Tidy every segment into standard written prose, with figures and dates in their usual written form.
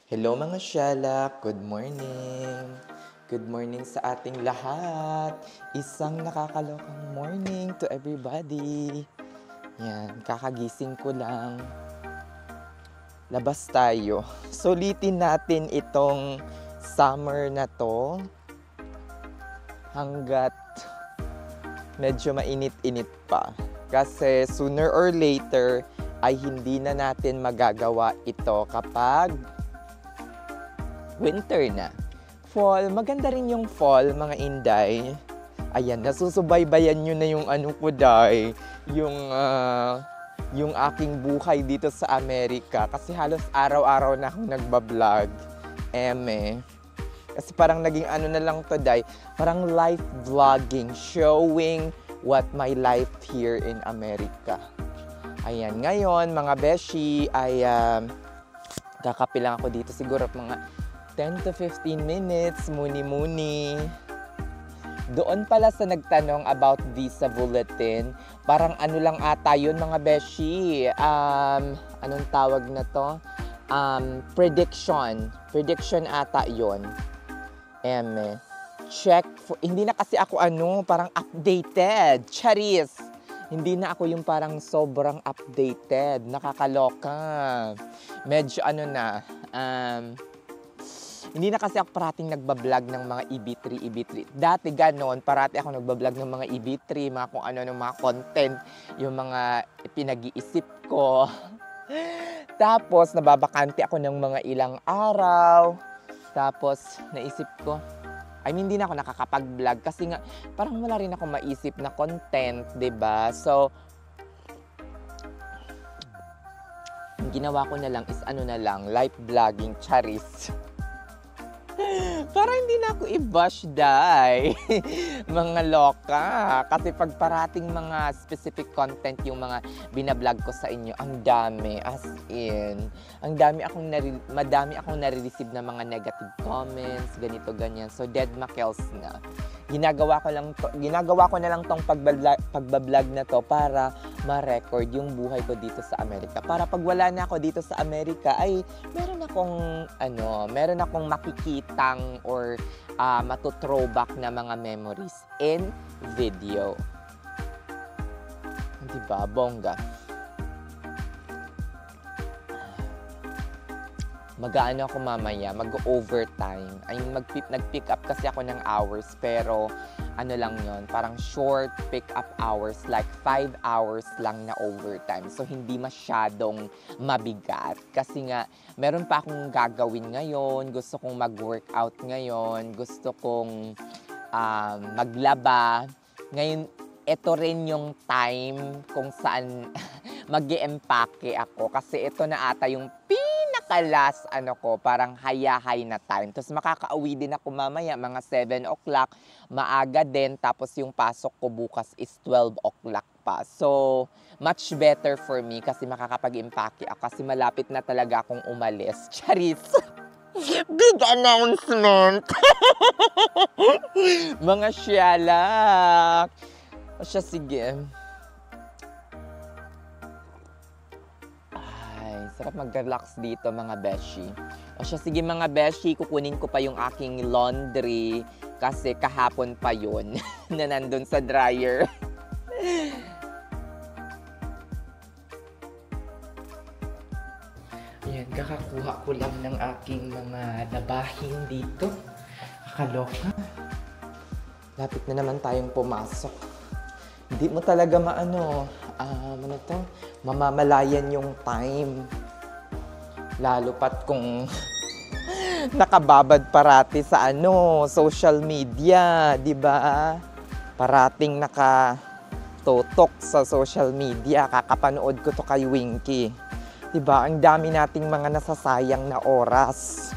Hello mga Shalak, good morning. Good morning sa ating lahat. Isang nakakalokang morning to everybody. Yan, kakagising ko lang. Labas tayo. Sulitin natin itong summer na to hanggat medyo mainit-init pa. Kasi sooner or later ay hindi na natin magagawa ito kapag winter na. Fall, maganda rin yung fall, mga Inday. Ayan, nasusubaybayan nyo na yung ano ko, Day. Yung aking buhay dito sa Amerika. Kasi halos araw-araw na akong nagbablog. Kasi parang naging ano na lang to, Day. Parang life vlogging, showing what my life here in America. Ayan, ngayon, mga beshi, ay kakape lang ako dito. Siguro mga 10 to 15 minutes, muni-muni. Doon pala sa nagtanong about visa bulletin, parang ano lang ata yun mga beshi. Anong tawag na to? Prediction. Prediction ata yun. Check. Hindi na kasi ako parang updated. Charis. Hindi na ako yung parang sobrang updated. Nakakaloka. Medyo hindi na kasi ako parating nagbablog ng mga EB3. Dati ganon, parati ako nagbablog ng mga EB3, mga kung ano ng mga content, yung mga pinag-iisip ko. Tapos, nababakante ako ng mga ilang araw. Tapos, naisip ko, hindi na ako nakakapag-vlog kasi nga, parang wala rin ako maisip na content, 'di ba? So, ang ginawa ko na lang is live vlogging, charis. Para hindi na ako i-bash, Day. Mga loka. Kasi pag parating mga specific content yung mga binablog ko sa inyo, ang dami. As in, madami akong nare-receive na mga negative comments, ganito, ganyan. So, dead makels na. Ginagawa ko na lang tong pagbablog na to para ma-record yung buhay ko dito sa Amerika. Para pag wala na ako dito sa Amerika, ay meron akong makikitang or matu-throwback na mga memories in video. Diba? Bongga. Mag-aano ako mamaya, mag-overtime. Nag-pick up kasi ako ng hours, pero lang yon, parang short pick up hours, like 5 hours lang na overtime. So, hindi masyadong mabigat. Kasi nga, meron pa akong gagawin ngayon, gusto kong mag-workout ngayon, gusto kong maglaba. Ngayon, ito rin yung time kung saan mag-e-empake ako. Kasi ito na ata yung pinaka-last parang hayahay na time. Tapos makakauwi din ako mamaya, mga 7 o'clock. Maaga din. Tapos yung pasok ko bukas is 12 o'clock pa. So, much better for me kasi makakapag-empake ako. Kasi malapit na talaga akong umalis. Charis! Big announcement! Mga siyalak! O siya, sige. Ay, sarap mag-relax dito mga beshi. O siya, sige mga beshi, kukunin ko pa yung aking laundry kasi kahapon pa yun na nandun sa dryer. Ayan, kakakuha ko lang ng aking mga labahin dito. Kakaloka. Lapit na naman tayong pumasok. Hindi mo talaga mamamalayan yung time. Lalo pat kung nakababad parati sa social media, di ba? Parating nakatutok sa social media, kakapanood ko to kay Winky. Di ba? Ang dami nating mga nasasayang na oras.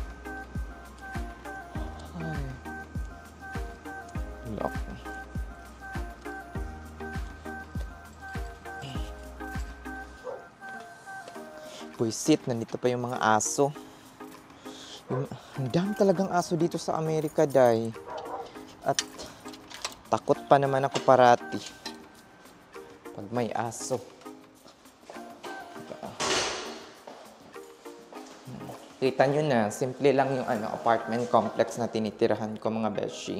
Puisit, nandito pa yung mga aso. Ang dami talagang aso dito sa Amerika, Day. At takot pa naman ako parati pag may aso. Kita nyo na, simple lang yung apartment complex na tinitirahan ko mga beshi.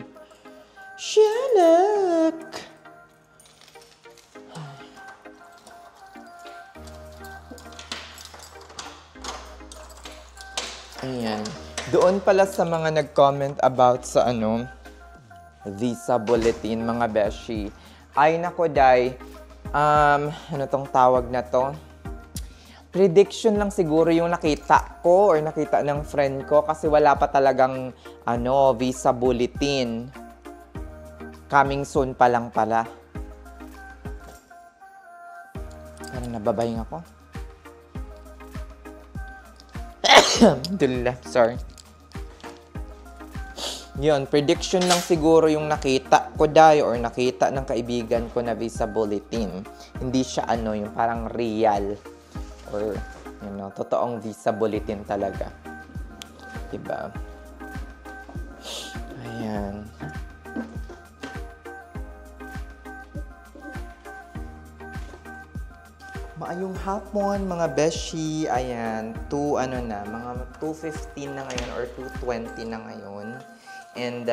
Shalak! Ayan. Doon pala sa mga nag-comment about sa visa bulletin, mga beshi. Ay nako, day. Ano tong tawag na to? Prediction lang siguro yung nakita ko or nakita ng friend ko kasi wala pa talagang visa bulletin. Coming soon pa lang pala. Parang nababayang ako. Alhamdulillah, sorry. Yun, prediction lang siguro yung nakita ko dayo or nakita ng kaibigan ko na visa bulletin. Hindi siya yung parang real or totoong visa bulletin talaga. Diba? Ayan. Maayong hapon mga beshi. Ayan, mga 2:15 na ngayon or 2:20 na ngayon. And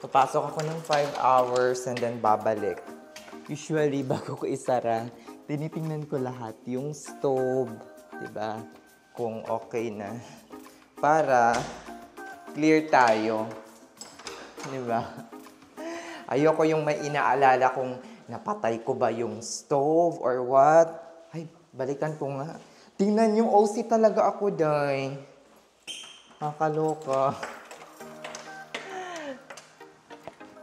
papasok ako ng 5 hours and then babalik. Usually, bago ko isara, tinitingnan ko lahat yung stove, diba? Kung okay na. Para clear tayo. Diba? Ayoko yung may inaalala kung napatay ko ba yung stove or what? Ay, balikan ko nga. Tingnan yung OC talaga ako, day. Nakakaloka.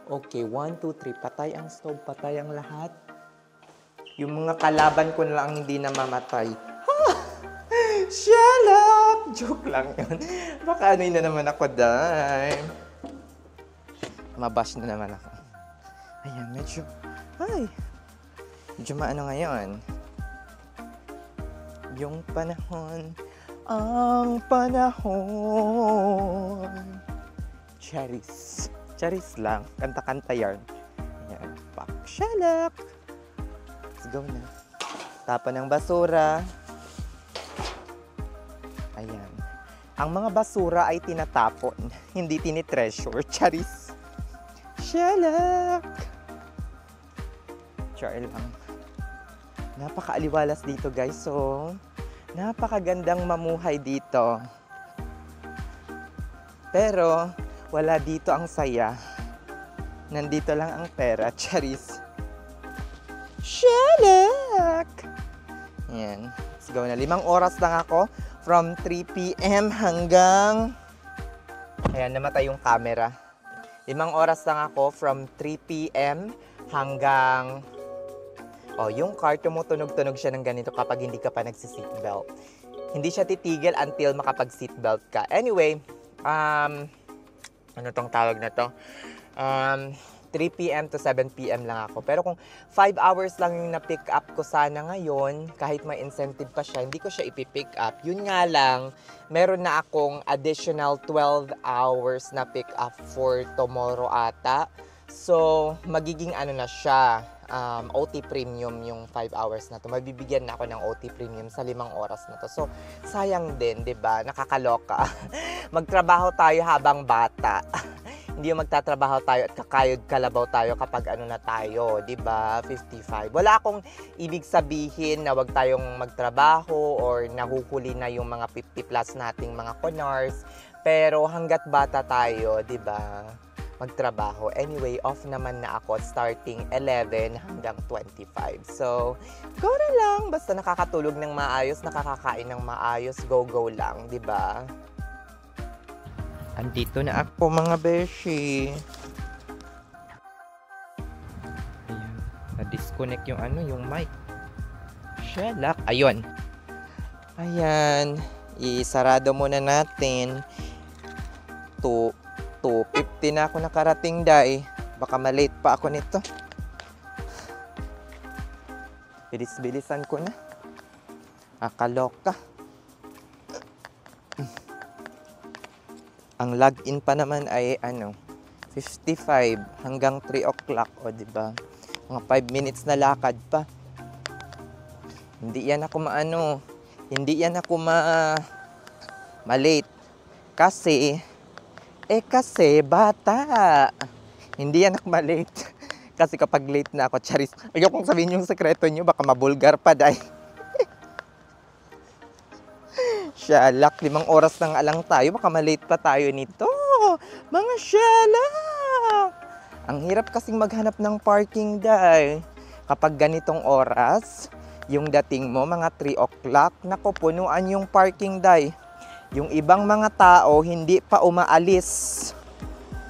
Okay, 1, 2, 3. Patay ang stove, patay ang lahat. Yung mga kalaban ko na lang hindi namamatay. Ha! Shut up! Joke lang yun. Baka na naman ako, day. Mabash na naman ako. Ayan, medyo... Ay, medyo maano ngayon. Yung panahon, ang panahon. Charis. Charis lang. Kanta-kanta yarn. Ayan. Pakshalak. Let's go na. Tapon ng basura. Ayan. Ang mga basura ay tinatapon. Hindi tinitreasure. Charis. Shalak. Char lang. Napakaaliwalas dito, guys. So, napakagandang mamuhay dito. Pero, wala dito ang saya. Nandito lang ang pera. Charis. Shalak! Ayan. Let's go na. 5 oras lang ako. From 3 p.m. hanggang... Ayan, namatay yung camera. 5 oras lang ako from 3 p.m. hanggang... yung car, tumutunog-tunog siya ng ganito kapag hindi ka pa nagsi-seatbelt. Hindi siya titigil until makapag-seatbelt ka. Anyway, ano tong tawag na to? 3 p.m. to 7 p.m. lang ako. Pero kung 5 hours lang yung na-pick up ko sana ngayon, kahit may incentive pa siya, hindi ko siya ipipick up. Yun nga lang, meron na akong additional 12 hours na pick up for tomorrow ata. So, magiging na siya, OT premium yung 5 hours na to. Mabibigyan na ako ng OT premium sa 5 oras na to. So, sayang din, 'di ba? Nakakaloka. Magtrabaho tayo habang bata. Hindi yung magtatrabaho tayo at kakayod kalabaw tayo kapag na tayo, 'di ba? 55. Wala akong ibig sabihin na wag tayong magtrabaho or nahuhuli na yung mga 50 plus nating mga conars. Pero hangga't bata tayo, 'di ba? Magtrabaho. Anyway, off naman na ako starting 11 hanggang 25. So, go na lang. Basta nakakatulog ng maayos, nakakakain ng maayos, go lang, di ba? Andito na ako, mga beshi. Ayan. Na-disconnect yung yung mic. Shalak. Ayun. Ayan. Isarado muna natin. 2:50 na ako nakarating, day. Baka malate pa ako nito. Bilis-bilisan ko na. Akaloka. Ang login pa naman ay 55 hanggang 3 o'clock, o diba? Mga 5 minutes na lakad pa. Hindi yan ako malate. Kasi bata. Hindi anak malate. Kasi kapag late na ako, charis. Ayokong sabihin yung sekreto nyo, baka mabulgar pa, day. Shalak, 5 oras nang alang tayo, baka malate pa tayo nito. Mga shalak! Ang hirap kasing maghanap ng parking, day. Kapag ganitong oras, yung dating mo, mga 3 o'clock, naku, punuan yung parking, day. Yung ibang mga tao, hindi pa umaalis.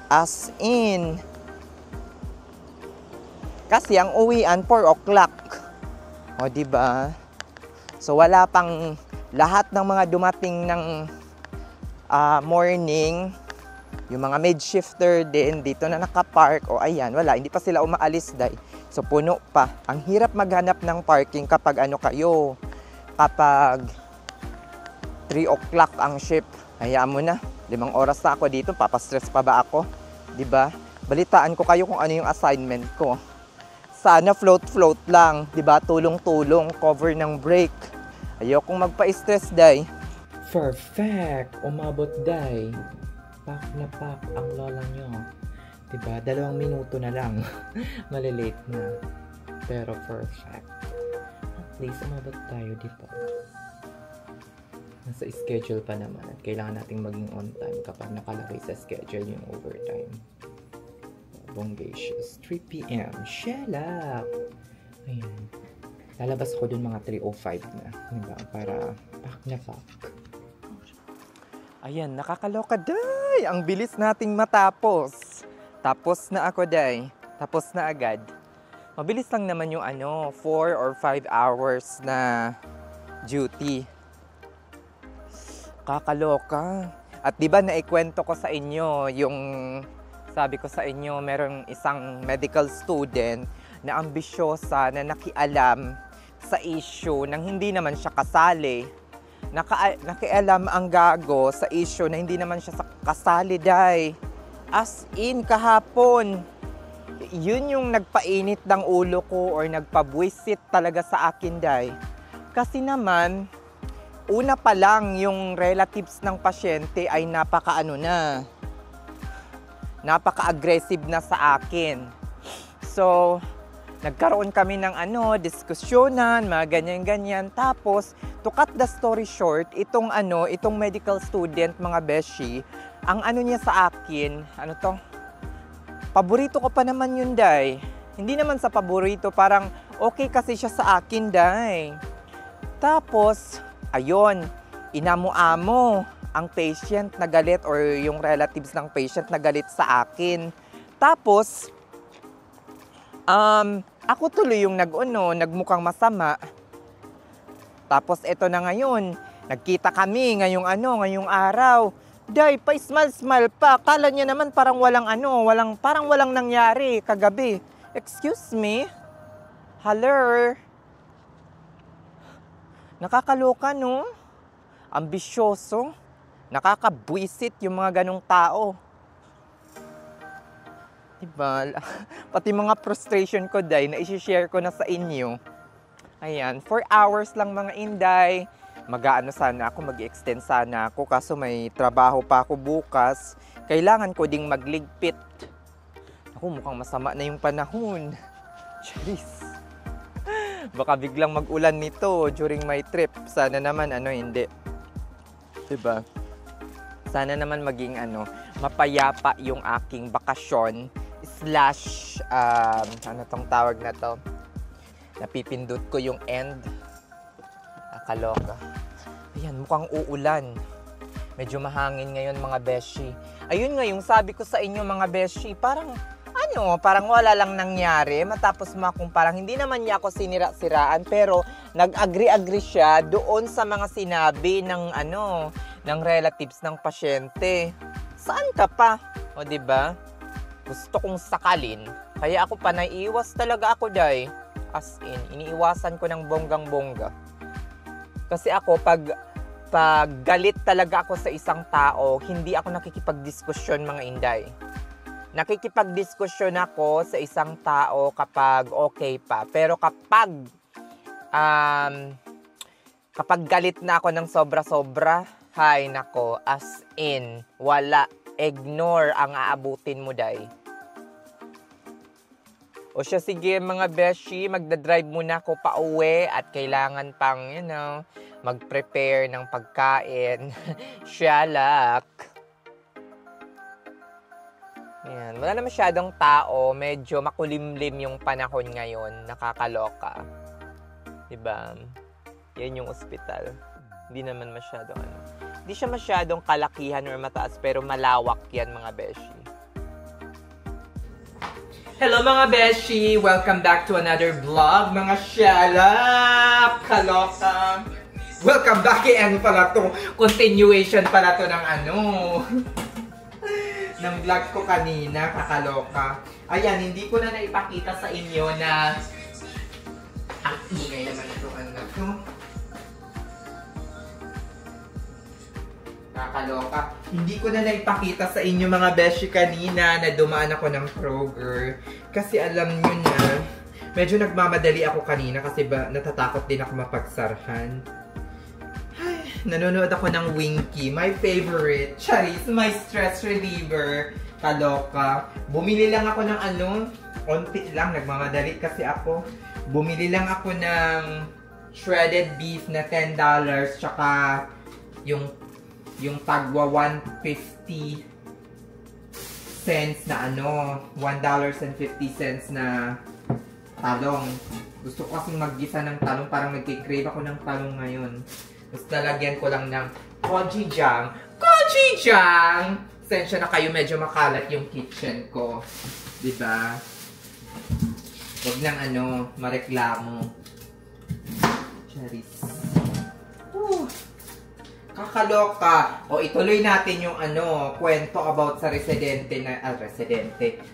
As in. Kasi ang uwian, 4 o'clock. O, diba? So, wala pang lahat ng mga dumating ng morning. Yung mga mid-shifter din, dito na nakapark. O, ayan, wala. Hindi pa sila umaalis, day. So, puno pa. Ang hirap maghanap ng parking kapag ano kayo. Kapag 3 o'clock ang shift. Hayaan mo na. 5 oras na ako dito. Papastress pa ba ako? Diba? Balitaan ko kayo kung ano yung assignment ko. Sana float-float lang. Diba? Tulong-tulong. Cover ng break. Ayokong magpa-stress, day. Perfect! Umabot, day. Pak na pak ang lola nyo. Diba? 2 minuto na lang. Malilate na. Pero perfect. At least umabot tayo, diba? Nasa schedule pa naman at kailangan nating maging on time kapag nakalagay sa schedule yung overtime. Bongacious. 3 p.m. Shalak! Ayan. Lalabas ko dun mga 3:05 na. Diba? Para pak na pak. Ayan, nakakaloka, day! Ang bilis nating matapos. Tapos na ako, day. Tapos na agad. Mabilis lang naman yung 4 or 5 hours na duty. Kakaloka. At di ba naikwento ko sa inyo yung sabi ko sa inyo merong isang medical student na ambisyosa na nakialam sa issue nang hindi naman siya kasali. Nakialam ang gago sa issue na hindi naman siya kasali, day. As in, kahapon. Yun yung nagpainit ng ulo ko or nagpabwisit talaga sa akin, day. Kasi naman, una pa lang yung relatives ng pasyente ay napaka-aggressive na sa akin. So, nagkaroon kami ng diskusyonan, mga ganyan-ganyan. Tapos, to cut the story short, itong medical student, mga beshi, ang niya sa akin, paborito ko pa naman yun, day. Hindi naman sa paborito, parang okay kasi siya sa akin, day. Tapos, ayun, inamo-amo ang patient na galit or yung relatives ng patient na galit sa akin. Tapos, ako tuloy yung nagmukhang masama. Tapos, eto na ngayon, nagkita kami ngayong araw. Day, pa-smile-smile pa. Kala niya naman parang walang nangyari kagabi. Excuse me? Hello? Nakakaloka, no? Ambisyoso. Nakakabwisit yung mga ganong tao. Diba? Pati mga frustration ko, day, na isi-share ko na sa inyo. Ayan, 4 hours lang, mga inday. Mag-extend sana ako, kaso may trabaho pa ako bukas. Kailangan ko ding magligpit. Ako, mukhang masama na yung panahon. Charis. Baka biglang mag-ulan nito during my trip. Sana naman, hindi. Diba? Sana naman maging, mapayapa yung aking bakasyon / tong tawag na to? Napipindot ko yung end. Nakakaloka. Ayan, mukhang uulan. Medyo mahangin ngayon, mga beshi. Ayun nga, yung sabi ko sa inyo, mga beshi, parang wala lang nangyari. Matapos parang hindi naman niya ako sinira-siraan, pero nag-agree siya doon sa mga sinabi ng relatives ng pasyente. Saan ka pa? O, diba? Gusto kong sakalin. Kaya ako pa, naiiwas talaga ako, day. As in, iniiwasan ko ng bonggang-bongga. Kasi ako, pag galit talaga ako sa isang tao, hindi ako nakikipagdiskusyon, mga inday. Nakikipagdiskusyon ako sa isang tao kapag okay pa. Pero kapag galit na ako ng sobra-sobra, Hay nako, as in, wala. Ignore ang aabutin mo, day. O siya, sige mga beshi, magdadrive muna ako pa uwi at kailangan pang, mag-prepare ng pagkain. Shalak. Ayan, wala na masyadong tao, medyo makulimlim yung panahon ngayon, nakakaloka. Diba? Yan yung ospital. Hindi naman masyadong Hindi siya masyadong kalakihan or mataas, pero malawak yan mga beshi. Hello mga beshi! Welcome back to another vlog, mga shalak! Kaloka! Welcome back kay pala to. Continuation pala to ng ng vlog ko kanina, kakaloka. Ayan, hindi ko na naipakita sa inyo na ang ingay naman itong to. Kakaloka. Hindi ko na naipakita sa inyo mga beshi kanina na dumaan ako ng Kroger. Kasi alam nyo na, medyo nagmamadali ako kanina kasi natatakot din ako mapagsarhan. Nanonood ako ng Winky, my favorite. Charis, my stress reliever. Kaloka. Bumili lang ako ng onti lang, nagmamadali kasi ako. Bumili lang ako ng shredded beef na $10, tsaka yung tagwa 150 cents na $1.50 na talong. Gusto ko kasing maggisa ng talong, parang nagkikrave ako ng talong ngayon. Tapos lalagyan ko lang ng gochujang. Gochujang! Sensya na kayo, medyo makalat yung kitchen ko. Diba? Huwag nang mareklamo. Charis. Kakaloka. O ituloy natin yung kwento about sa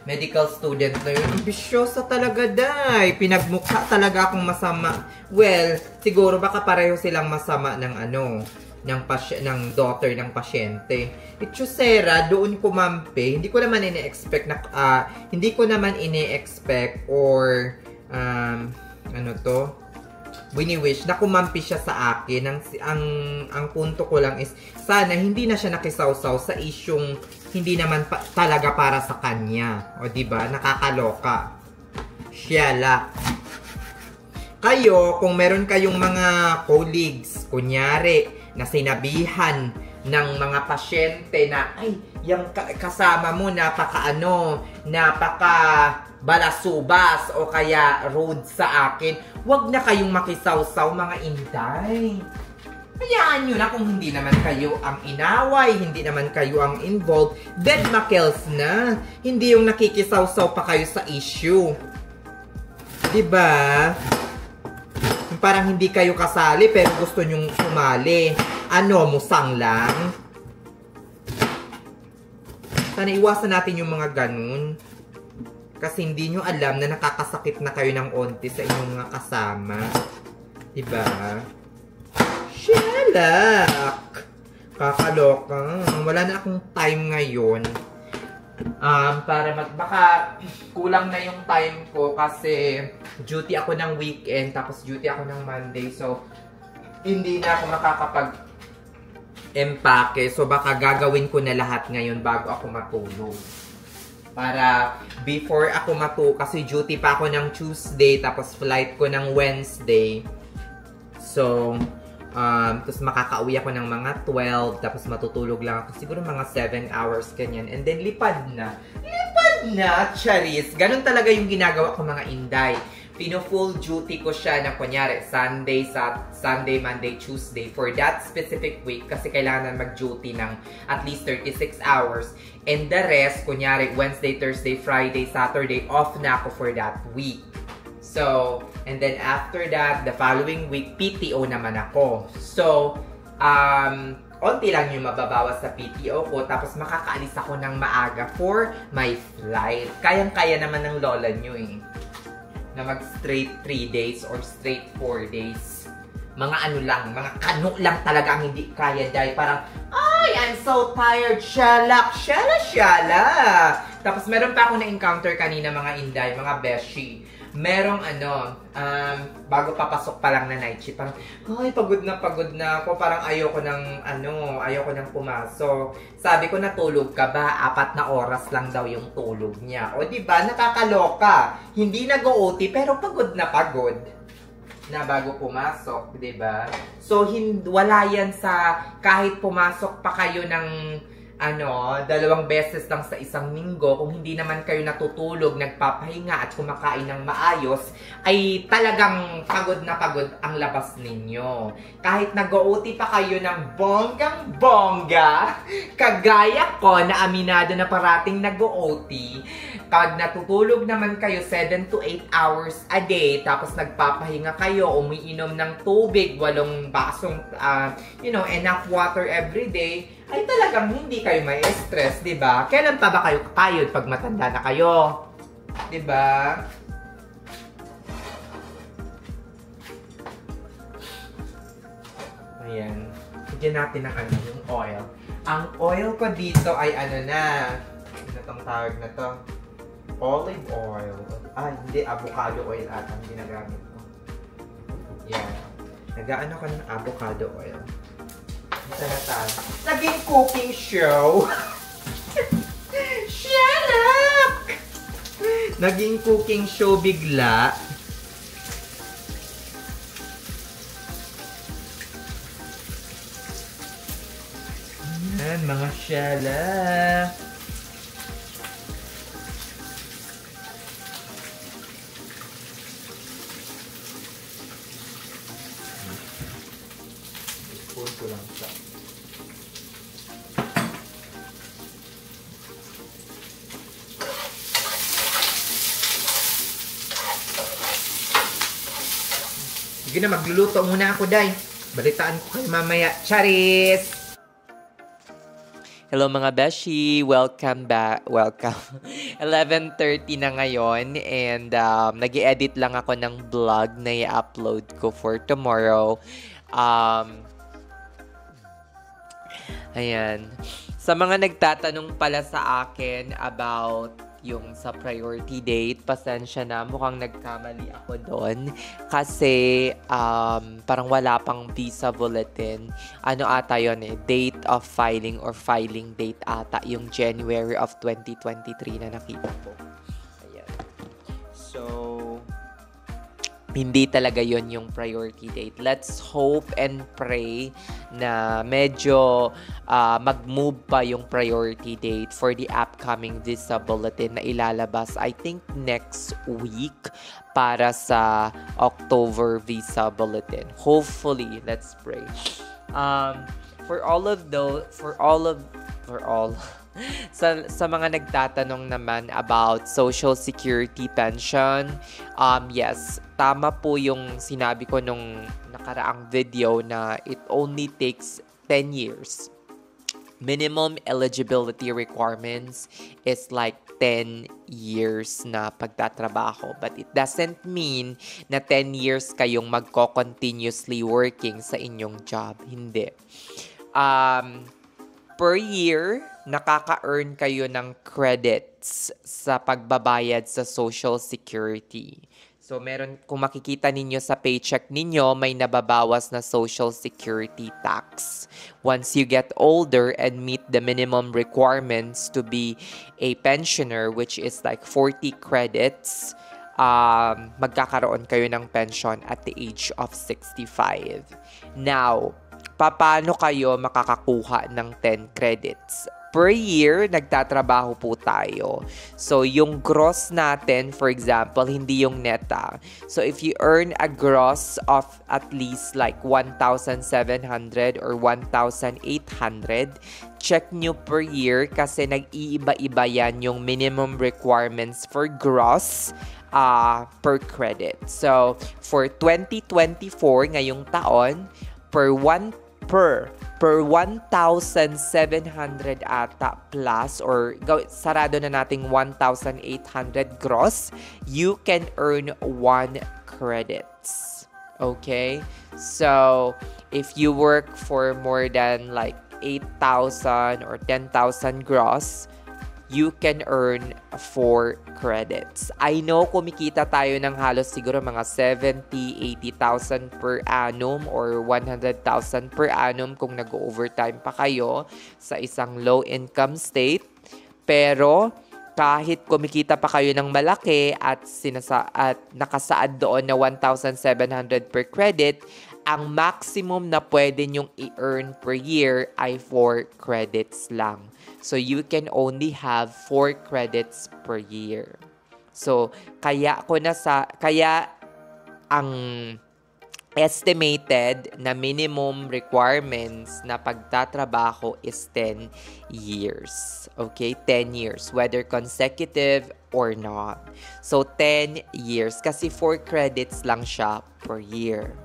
medical student na yun. Ambisyosa talaga, day. Pinagmukha talaga akong masama. Well, siguro baka pareho silang masama ng ng daughter ng pasyente. Itchusera, doon kumampi. Hindi ko naman ini-expect or wini-wish na kumampi siya sa akin. Ang punto ko lang is, sana hindi na siya nakisawsaw sa isyung hindi naman talaga para sa kanya. O diba? Nakakaloka. Siyala. Kayo, kung meron kayong mga colleagues, kunyari, na sinabihan ng mga pasyente na, ay, yung kasama mo, napaka balasubas o kaya rude sa akin, wag na kayong makisawsaw mga inday. Hayaan nyo na kung hindi naman kayo ang inaway, hindi naman kayo ang involved, then makels na. Hindi yung nakikisawsaw pa kayo sa issue. Diba? Parang hindi kayo kasali pero gusto nyong sumali. Musang lang. Sana iwasan natin yung mga ganun. Kasi hindi nyo alam na nakakasakit na kayo ng onti sa inyong mga kasama. Diba? Shalak! Kakaloka. Wala na akong time ngayon. Baka kulang na yung time ko kasi duty ako ng weekend tapos duty ako ng Monday. So, hindi na ako makakapag-empake. So, baka gagawin ko na lahat ngayon bago ako matulog. Para before ako kasi duty pa ako ng Tuesday, tapos flight ko ng Wednesday. So, tapos makakauwi ako ng mga 12, tapos matutulog lang ako. Siguro mga 7 hours kanyan. And then lipad na. Lipad na, Charis. Ganun talaga yung ginagawa ko mga inday. Pino-full duty ko siya na kunyari Sunday, Monday, Tuesday for that specific week kasi kailangan mag-duty ng at least 36 hours. And the rest, kunyari Wednesday, Thursday, Friday, Saturday, off na ako for that week. So, and then after that, the following week, PTO naman ako. So, onti lang yung mababawas sa PTO ko, tapos makakaalis ako ng maaga for my flight. Kayang-kaya naman ng lola nyo na mag-straight 3 days or straight 4 days. Mga mga kano lang talaga ang hindi kaya dahil parang, ay, I'm so tired, shalak, shala. Tapos meron pa ako na-encounter kanina mga inday, mga beshi. merong bago papasok pa lang na night shift, parang, ay, pagod na ako. Parang ayoko ng pumasok. Sabi ko, natulog ka ba? 4 na oras lang daw yung tulog niya. O, diba? Nakakaloka. Hindi nag-OT, pero pagod na pagod na bago pumasok, 'di ba? So wala yan sa kahit pumasok pa kayo ng 2 beses lang sa isang linggo, kung hindi naman kayo natutulog, nagpapahinga at kumakain ng maayos, ay talagang pagod na pagod ang labas ninyo. Kahit nag-OT pa kayo ng bonggang-bongga, kagaya ko na aminado na parating nag-OT, pag natutulog naman kayo 7 to 8 hours a day, tapos nagpapahinga kayo, umiinom ng tubig, 8 basong, enough water every day, ay talagang hindi kayo may stress, di ba? Kailan pa ba kayo kakayod pag matanda na kayo? Di ba? Ayan. Bigyan natin ng yung oil. Ang oil ko dito ay ano tong tawag na to? Olive oil. Hindi. Avocado oil ata ang ginagamit ko. Yan. Nag-aano ko ng avocado oil. Naging cooking show. Shut up! Naging cooking show bigla. Yan, mga shala. Spoon ko lang siya. Sige na, magluluto muna ako, Day. Balitaan ko kayo mamaya. Charis! Hello mga beshi! Welcome back. Welcome. 11:30 na ngayon and nag-i-edit lang ako ng vlog na i-upload ko for tomorrow. Ayan. Sa mga nagtatanong pala sa akin about yung sa priority date, pasensya na, mukhang nagkamali ako doon. Kasi parang wala pang visa bulletin. Ano ata yun date of filing or filing date ata yung January of 2023 na nakita ko. Ayan. So, hindi talaga yon yung priority date. Let's hope and pray na medyo mag-move pa yung priority date for the upcoming visa bulletin na ilalabas, I think, next week para sa October visa bulletin. Hopefully, let's pray. Sa mga nagtatanong naman about Social Security pension, yes, tama po yung sinabi ko nung nakaraang video na it only takes 10 years. Minimum eligibility requirements is like 10 years na pagtatrabaho. But it doesn't mean na 10 years kayong magko-continuously working sa inyong job. Hindi. Per year, nakaka-earn kayo ng credits sa pagbabayad sa Social Security. So, kung makikita ninyo sa paycheck ninyo, may nababawas na Social Security tax. Once you get older and meet the minimum requirements to be a pensioner, which is like 40 credits, magkakaroon kayo ng pension at the age of 65. Now, paano kayo makakakuha ng 10 credits? Per year, nagtatrabaho po tayo. So, yung gross natin, for example, hindi yung neta. So, if you earn a gross of at least like 1,700 or 1,800, check nyo per year kasi nag-iiba-iba yan yung minimum requirements for gross per credit. So, for 2024, ngayong taon, per 1,700 ata plus or sarado na nating 1,800 gross, you can earn 1 credits. Okay? So, if you work for more than like 8,000 or 10,000 gross, you can earn 4 credits. I know kumikita tayo ng halos siguro mga 70,000, 80,000 per annum or 100,000 per annum kung nag-overtime pa kayo sa isang low-income state. Pero kahit kumikita pa kayo ng malaki at nakasaad doon na 1,700 per credit, ang maximum na pwede nyong i-earn per year ay 4 credits lang. So, you can only have 4 credits per year. So, kaya ang estimated na minimum requirements na pagtatrabaho is 10 years. Okay? 10 years, whether consecutive or not. So, 10 years kasi 4 credits lang siya per year.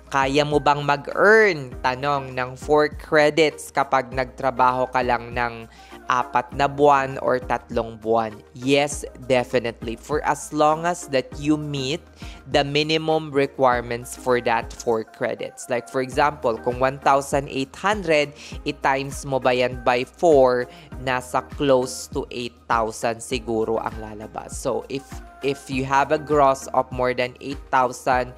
Kaya mo bang mag-earn, tanong, ng 4 credits kapag nagtrabaho ka lang ng 4 na buwan or 3 buwan? Yes, definitely. For as long as that you meet the minimum requirements for that 4 credits. Like for example, kung 1,800, i-times mo ba yan by 4, nasa close to 8,000 siguro ang lalabas. So, if you have a gross of more than 8,000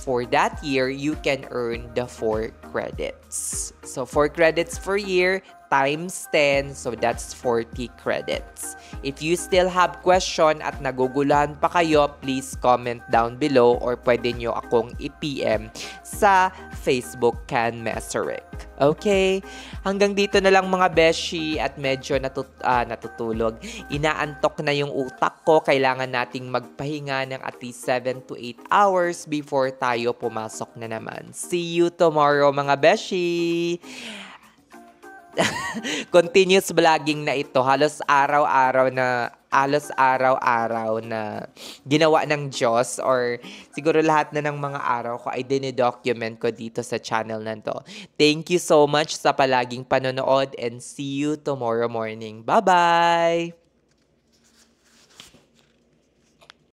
for that year, you can earn the 4 credits. So 4 credits per year times 10, so that's 40 credits. If you still have question at naguguluhan pa kayo, please comment down below or pwede nyo akong i-PM sa Facebook Can Meseric. Okay? Hanggang dito na lang mga beshi at medyo natutulog. Inaantok na yung utak ko. Kailangan nating magpahinga ng at least 7 to 8 hours before tayo pumasok na naman. See you tomorrow mga beshi! Continuous vlogging na ito. Halos araw-araw na ginawa ng Diyos or siguro lahat na ng mga araw ko ay dinidocument ko dito sa channel na to. Thank you so much sa palaging panonood and see you tomorrow morning. Bye-bye!